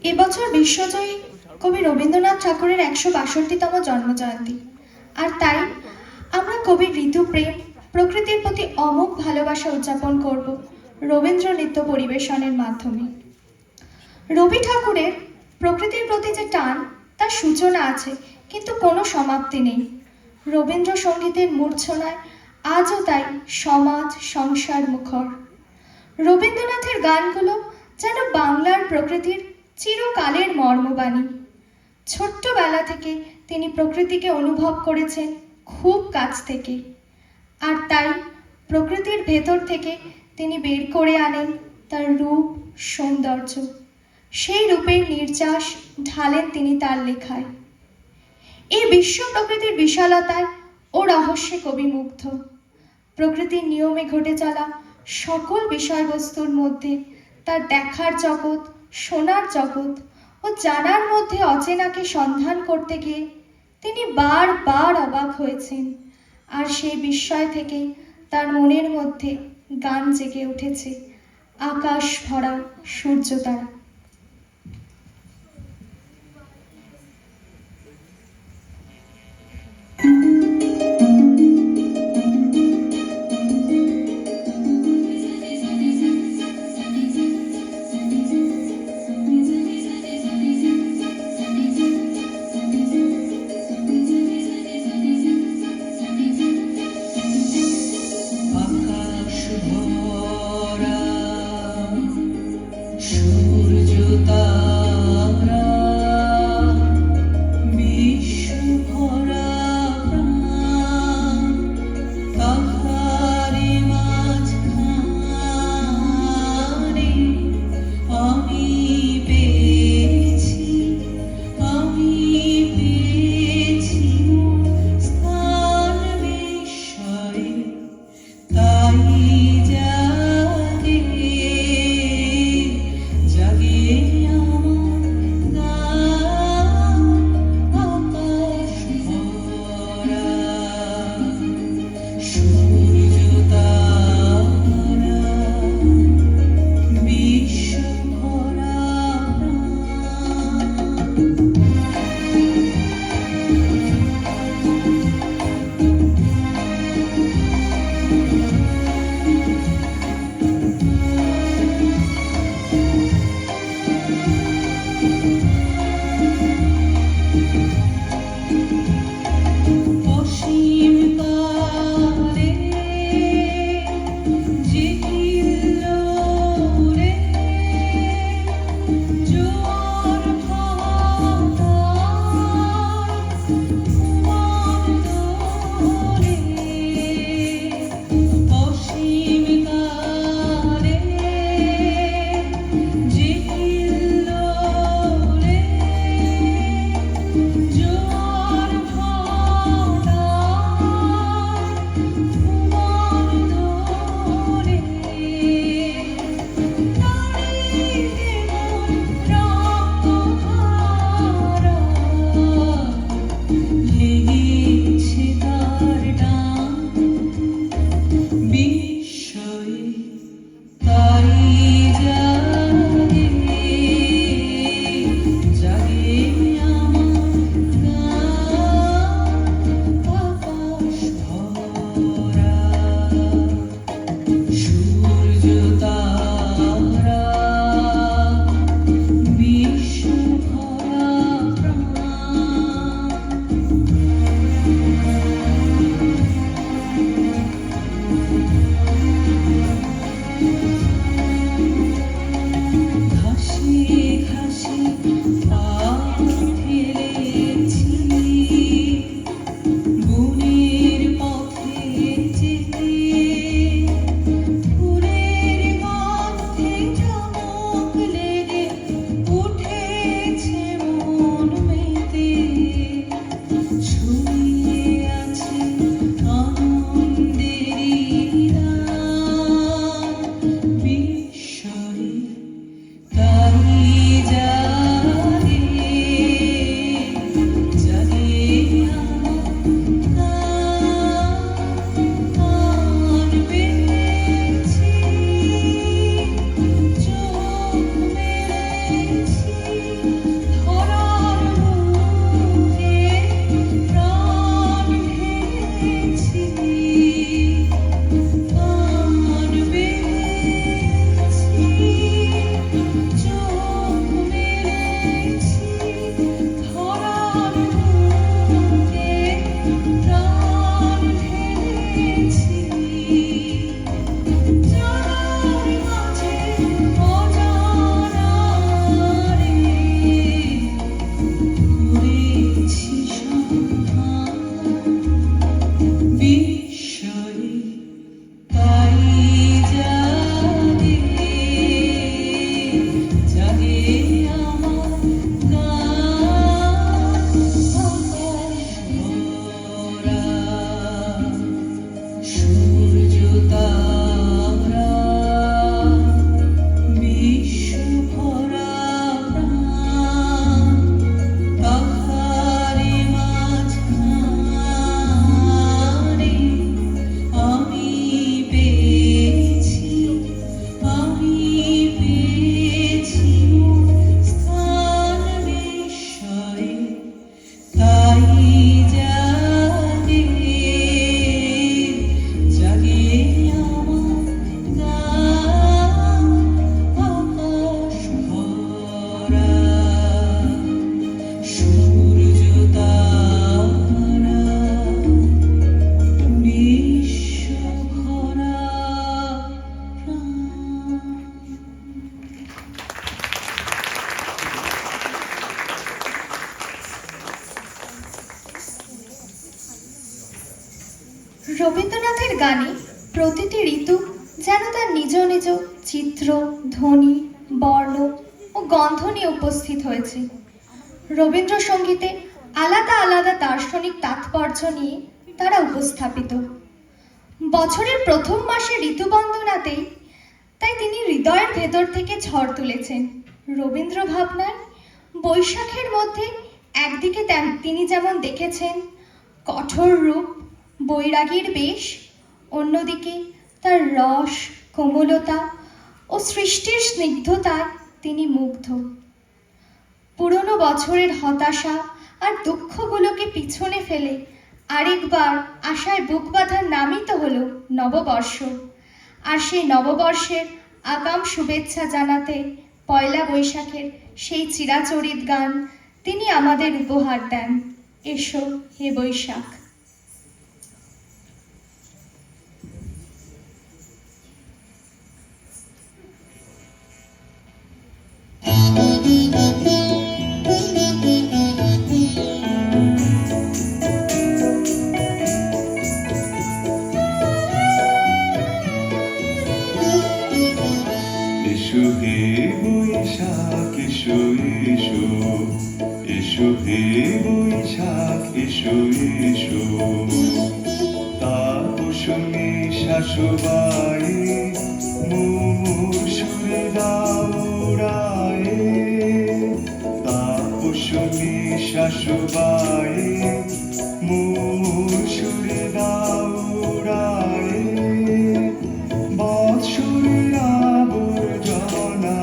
এবছর বিশ্বজয়ী কবি রবীন্দ্রনাথ ঠাকুরের ১৬২তম জন্মজয়ন্তী, আর তাই আমরা কবির ঋতুপ্রেম, প্রকৃতির প্রতি অমোঘ ভালোবাসা উদযাপন করব রবীন্দ্র নৃত্য পরিবেশনের মাধ্যমে। রবি ঠাকুরের প্রকৃতির প্রতি যে টান, তার সূচনা আছে কিন্তু কোনো সমাপ্তি নেই। রবীন্দ্রসঙ্গীতের মূর্ছনায় আজও তাই সমাজ সংসার মুখর। রবীন্দ্রনাথের গানগুলো যেন বাংলার প্রকৃতির চিরকালের মর্মবাণী। ছোট্টবেলা থেকে তিনি প্রকৃতিকে অনুভব করেছেন খুব কাছ থেকে, আর তাই প্রকৃতির ভেতর থেকে তিনি বের করে আনেন তার রূপ সৌন্দর্য। সেই রূপের নির্যাস ঢালেন তিনি তার লেখায়। এই বিশ্ব প্রকৃতির বিশালতায় ও রহস্যে কবি মুগ্ধ। প্রকৃতির নিয়মে ঘটে চলা সকল বিষয়বস্তুর মধ্যে তার দেখার জগৎ, শোনার জগৎ ও জানার মধ্যে অচেনাকে সন্ধান করতে গিয়ে তিনি বারবার অবাক হয়েছেন, আর সেই বিস্ময় থেকে তার মনের মধ্যে গান জেগে উঠেছে আকাশ ভরা সূর্যতারা। রবীন্দ্রনাথের গানে প্রতিটি ঋতু যেন তার নিজ নিজ চিত্র, ধ্বনি, বর্ণ ও গন্ধ নিয়ে উপস্থিত হয়েছে। রবীন্দ্রসঙ্গীতে আলাদা আলাদা দার্শনিক তাৎপর্য নিয়ে তারা উপস্থাপিত। বছরের প্রথম মাসে ঋতুবন্দনাতেই তাই তিনি হৃদয়ের ভেতর থেকে ঝড় তুলেছেন। রবীন্দ্র ভাবনায় বৈশাখের মধ্যে একদিকে তিনি যেমন দেখেছেন কঠোর রূপ, বৈরাগীর বেশ, অন্যদিকে তার রস, কোমলতা ও সৃষ্টির স্নিগ্ধতায় তিনি মুগ্ধ। পুরনো বছরের হতাশা আর দুঃখগুলোকে পিছনে ফেলে আরেকবার আশায় বুক বাঁধার নামই তো হলো নববর্ষ। আর সেই নববর্ষের আগাম শুভেচ্ছা জানাতে পয়লা বৈশাখের সেই চিরাচরিত গান তিনি আমাদের উপহার দেন, এসো হে বৈশাখ। এসো হে বৈশাখ এসো এসো, এসো হে বৈশাখ এসো এসো। তাপসনী শাশুবায়ে মুমুর সুরে দাউড়ায়ে। তাপসনী শাশুবায়ে মুমুর সুরে দাউড়ায়ে। বৎসরের আবর্জনা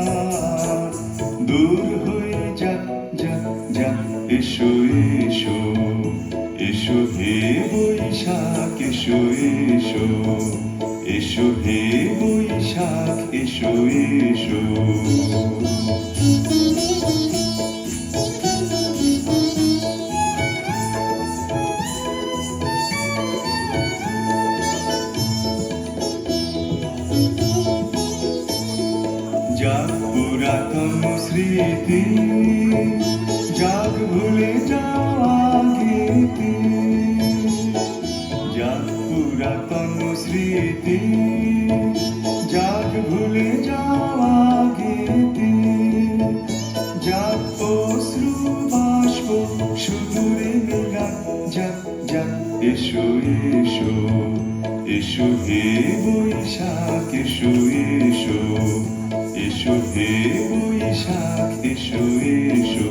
দূর হয়ে যাক যাক যাক, এসো এসো, এসো হে বৈশাখ এসো এসো, এসো হে বৈশাখ এসো এসো। যাক পুরাতন স্মৃতি, যাক ভুলে যাওয়া গীতি। যাক পুরাতন স্মৃতি, যাক ভুলে যাওয়া গীতি। যাক অশ্রু বাষ্প সুদূরে মিলান, যাক যাক এসো এসো, এসো হে বৈশাখ এসো এসো, এসো হে বৈশাখ এসো এসো।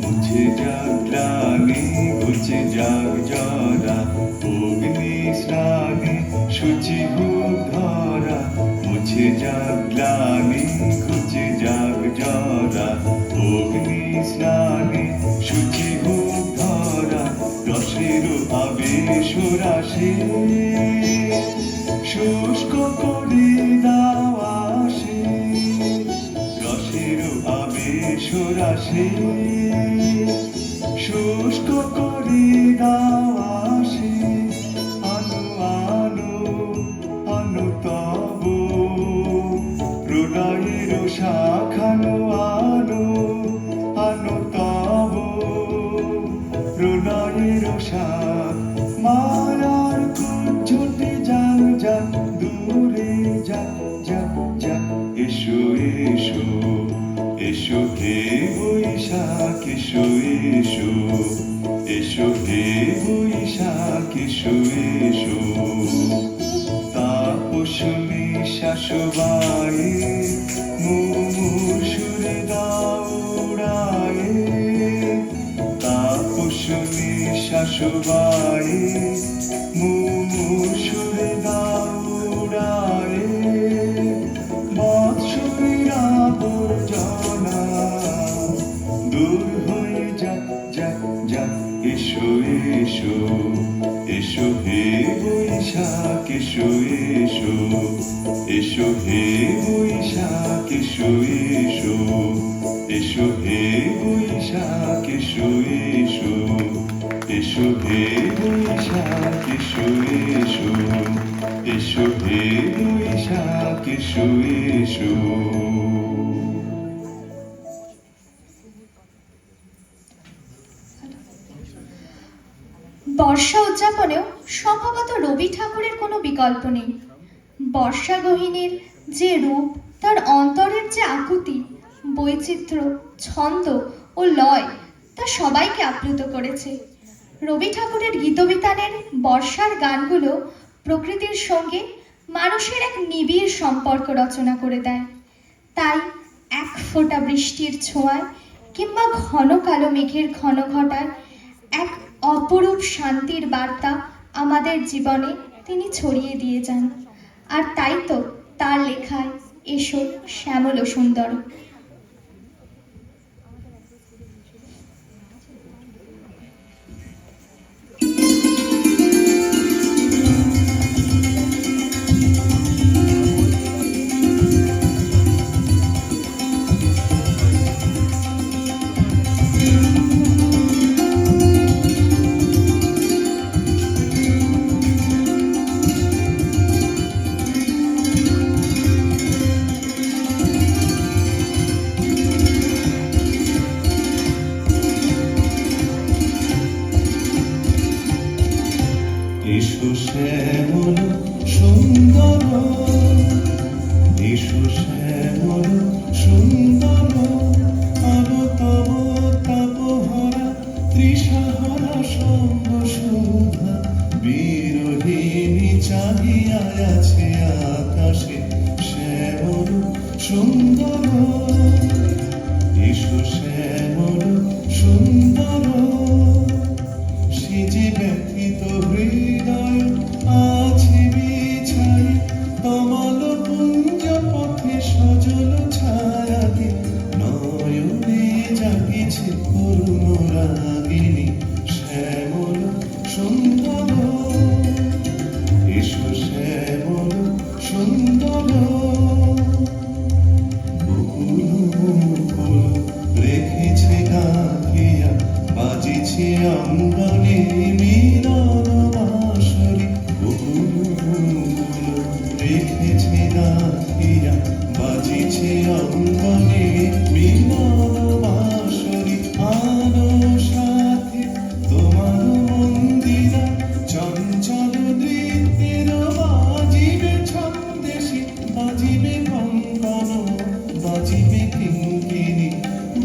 মুছে যাক গ্লানি, ঘুচে যাক জরা, অগ্নি স্নানে সূচি হোক ধরা। মুছে যাক গ্লানি, ঘুচে যাক জরা, অগ্নি স্নানে সূচি হোক ধরা। রসের আবেশ রাশি শুষ্ক করে দাও আসে। রসের আবেশ রাশি শুষ্ক করে দাও আসে। আনো আনো আনো তব প্রলয়ের শাখানো আনো, আনো তব প্রলয়ের শাখ। মায়ার কুজ্জতে যাক যাক দূরে যাক যাক যাক, এসো এসো, এসো হে বৈশাখ এসো এসো, এসো হে বৈশাখ এসো এসো। তাপসনী শাশুবায়ে মুমুর সুরে দাউড়ায়ে। তাপসনী শাশুবায়ে মুমুর সুরে দাউড়ায়ে। বৎসরের আবর্জনা দূর হয়ে যাক যাক যাক, এসো এসো, এসো হে বৈশাখ এসো এসো, এসো হে বৈশাখ এসো এসো, এসো হে বৈশাখ এসো এসো, এসো হে বৈশাখ এসো এসো। এসো হে বৈশাখ এসো এসো। বর্ষা উদযাপনেও সম্ভবত রবি ঠাকুরের কোনো বিকল্প নেই। বর্ষা গহিনীর যে রূপ, তার অন্তরের যে আকুতি, বৈচিত্র্য, ছন্দ ও লয়, তা সবাইকে আপ্লুত করেছে। রবি ঠাকুরের গীতবিতানের বর্ষার গানগুলো প্রকৃতির সঙ্গে মানুষের এক নিবিড় সম্পর্ক রচনা করে দেয়। তাই এক ফোঁটা বৃষ্টির ছোঁয়ায় কিংবা ঘন কালো মেঘের ঘন ঘটায় এক অপরূপ শান্তির বার্তা আমাদের জীবনে তিনি ছড়িয়ে দিয়ে যান। আর তাই তো তার লেখায় এসো শ্যামল ও সুন্দর। এসো শ্যামল সুন্দর, এসো শ্যামল সুন্দর, আলো তব তাপহরা তৃষাহরা সর্বসুধা, বিরোহিণী চাহিয়া আছে আকাশে শ্যামল সুন্দর। এসো শ্যামল সুন্দর, সেজে ব্যথিত হৃদয় আছে বিছাই, তমাল পুঞ্জ পথে সজল ছায়াতে নয়নে জাগিছে করুণ রাগিনী শ্যামল সুন্দর। এসো শ্যামল সুন্দর, বকুল মুকুল রেখেছে গাঁথিয়া, বাজিছে অঙ্গনে মিলন বাঁশরি, বকুল মুকুল রেখেছে গাঁথিয়া, বাজিছে অঙ্গনে মিলন বাঁশরি। আলো সাথে তোমার মন্দিরা চঞ্চল নৃত্যের বাজিবে ছন্দেশি, বাজিবে কঙ্কন, বাজিবে কিঙ্কিণী,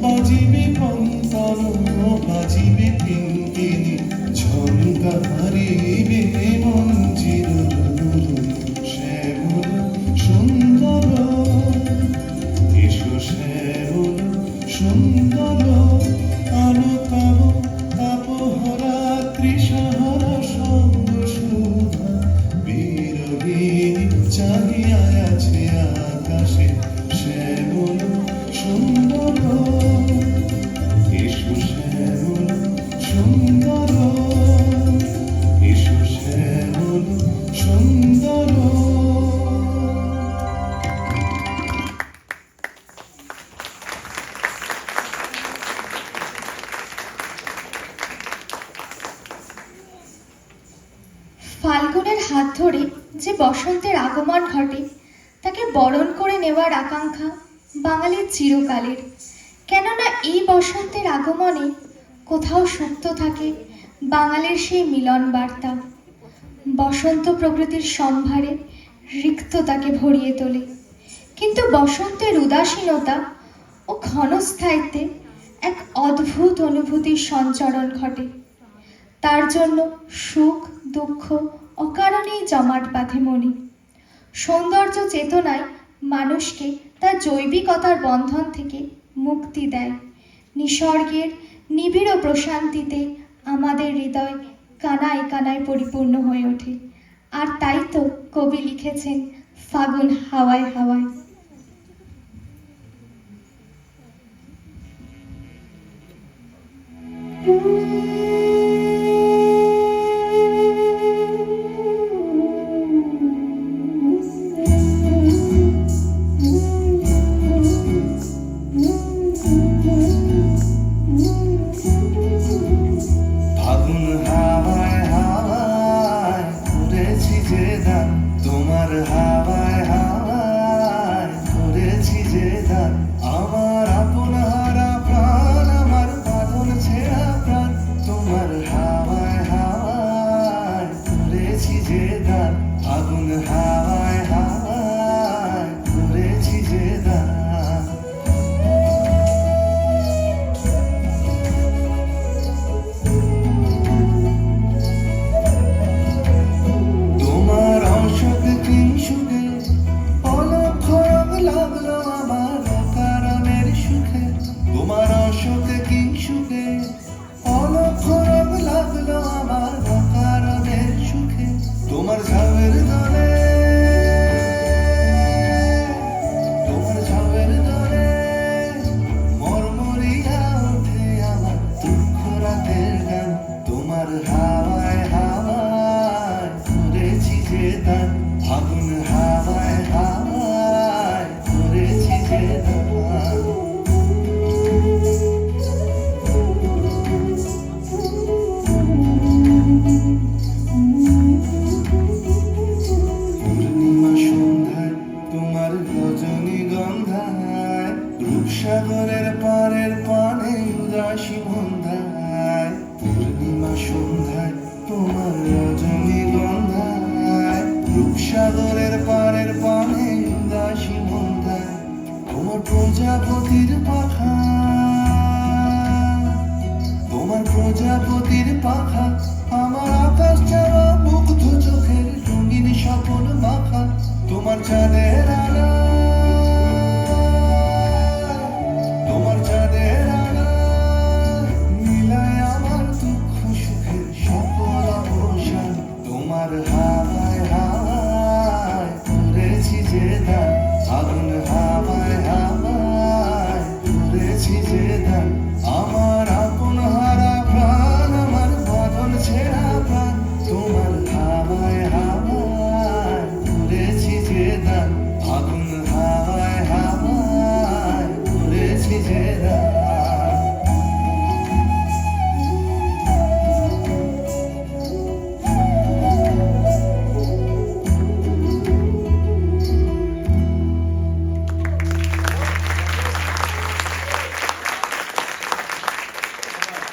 বাজিবে কঙ্কন, বাজিবে কিঙ্কিণী, ঝঙ্কারিবে মঞ্জির শ্যামল সুন্দর। এসো শ্যামল সুন্দর, আলো তব তাপহরা তৃষাহরা সর্বসুধা, বিরোহিণী চাহিয়া আছে আকাশে শ্যামল সুন্দর। এসো শ্যামল সুন্দর, এসো শ্যামল সুন্দর। ফাল্গুনের হাত ধরে যে বসন্তের আগমন ঘটে, তাকে বরণ করে নেওয়ার আকাঙ্ক্ষা বাঙালির চিরকালের। কেননা এই বসন্তের আগমনে কোথাও সুপ্ত থাকে বাঙালির সেই মিলন বার্তা। বসন্ত প্রকৃতির সম্ভারে রিক্ততাকে ভরিয়ে তোলে, কিন্তু বসন্তের উদাসীনতা ও ক্ষণস্থায়িত্বে এক অদ্ভুত অনুভূতির সঞ্চরণ ঘটে। তার জন্য সুখ দুঃখ অকারণেই জমাট বাঁধে মনে। সৌন্দর্য চেতনায় মানুষকে তার জৈবিকতার বন্ধন থেকে মুক্তি দেয়। নিসর্গের নিবিড় প্রশান্তিতে আমাদের হৃদয় কানায় কানায় পরিপূর্ণ হয়ে ওঠে। আর তাই তো কবি লিখেছেন ফাগুন হাওয়ায় হাওয়ায়। ফাগুন হাওয়ায় হাওয়ায় করেছি যে গান, যে দান আগুন হাওয়ায় হাওয়ায় করেছি যে দান তোমার অশোক কিংসুকে অলক্ষ রং লাগলো আমার কারণের সুখে তোমার অশোক কিংসুকে অলক্ষ রং লাগলো আমার কারণের সুখে তোমার ঝাউয়ের দলে তোমার ঝাউয়ের দলে মরমরিয়া ওঠে আমার দুঃখ রাতের গান তোমার হাওয়ায় হাওয়ায় করেছি যে দান আগুন হাওয়ায় হাওয়ায় করেছি যে দান পূর্ণিমা সন্ধ্যায় তোমার রজনীগন্ধায় রূপসাগরের পারের পানে উদাসী মন্ধায় পূর্ণিমা সন্ধ্যায় তোমার রজনীগন্ধায় রূপসাগরের পারের পানে উদাসী মন্ধায় তোমার প্রজাপতির পাখা তোমার প্রজাপতির পাখা আমার আকাশ চাওয়া মুগ্ধ চোখের রঙিন স্বপন মাখা তোমার চাঁদের আলো তোমার চাঁদের আলো মিলায় আমার দুঃখ সুখের সকল অবসান তোমার হাত